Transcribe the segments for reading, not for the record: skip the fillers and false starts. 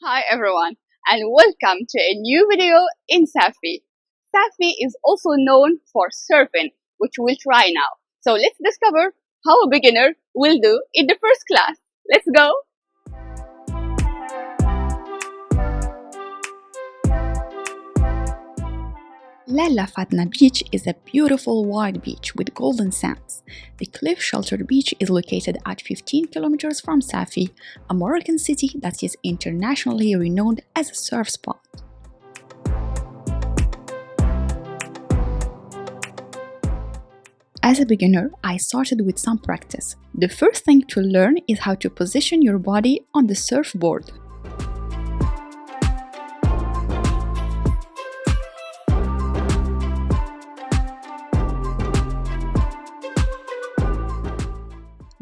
Hi everyone, and welcome to a new video in Safi. Safi is also known for surfing, which we'll try now. So let's discover how a beginner will do in the first class. Let's go! Lalla Fatna beach is a beautiful wide beach with golden sands. The cliff-sheltered beach is located at 15 kilometers from Safi, a Moroccan city that is internationally renowned as a surf spot. As a beginner, I started with some practice. The first thing to learn is how to position your body on the surfboard.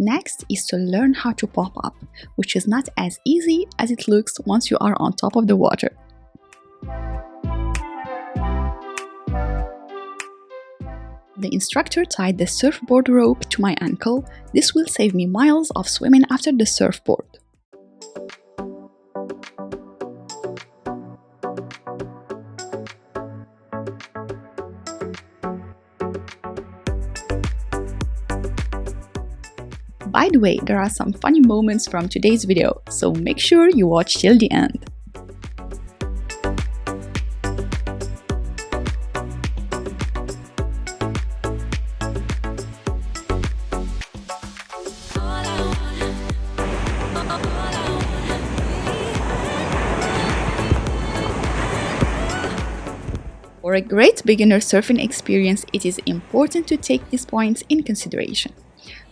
Next is to learn how to pop up, which is not as easy as it looks once you are on top of the water. The instructor tied the surfboard rope to my ankle. This will save me miles of swimming after the surfboard. By the way, there are some funny moments from today's video, so make sure you watch till the end. For a great beginner surfing experience, it is important to take these points in consideration.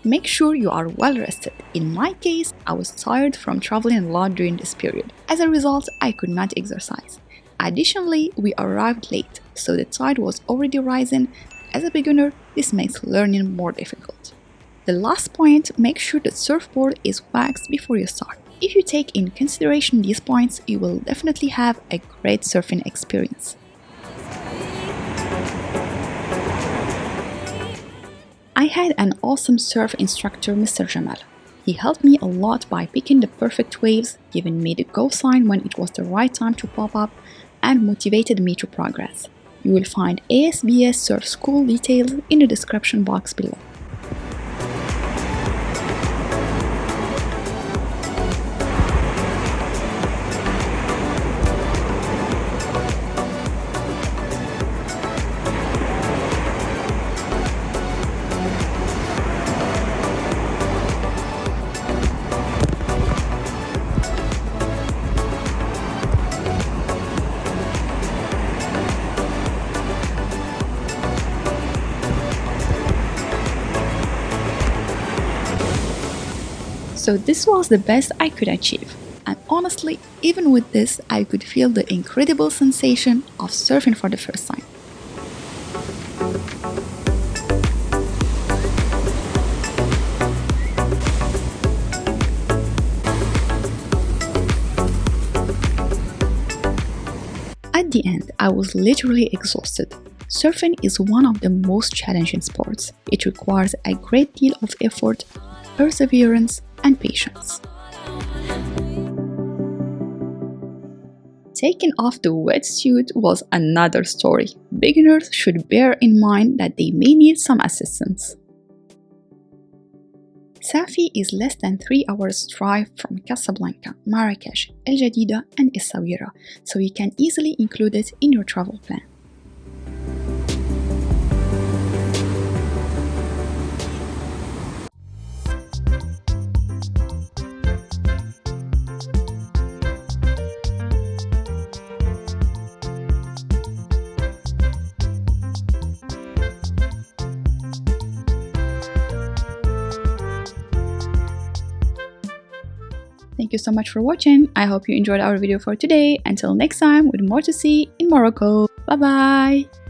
Make sure you are well rested. In my case, I was tired from traveling a lot during this period. As a result, I could not exercise. Additionally, we arrived late, so the tide was already rising. As a beginner, this makes learning more difficult. The last point, make sure the surfboard is waxed before you start. If you take in consideration these points, you will definitely have a great surfing experience. I had an awesome surf instructor, Mr. Jamal. He helped me a lot by picking the perfect waves, giving me the go sign when it was the right time to pop up, and motivated me to progress. You will find ASBS Surf School details in the description box below. So this was the best I could achieve. And honestly, even with this, I could feel the incredible sensation of surfing for the first time. At the end, I was literally exhausted. Surfing is one of the most challenging sports. It requires a great deal of effort, perseverance, and patience. Taking off the wetsuit was another story. Beginners should bear in mind that they may need some assistance. Safi is less than 3 hours drive from Casablanca, Marrakech, El Jadida, and Essaouira, so you can easily include it in your travel plan. Thank you so much for watching. I hope you enjoyed our video for today. Until next time, with more to see in Morocco. Bye bye!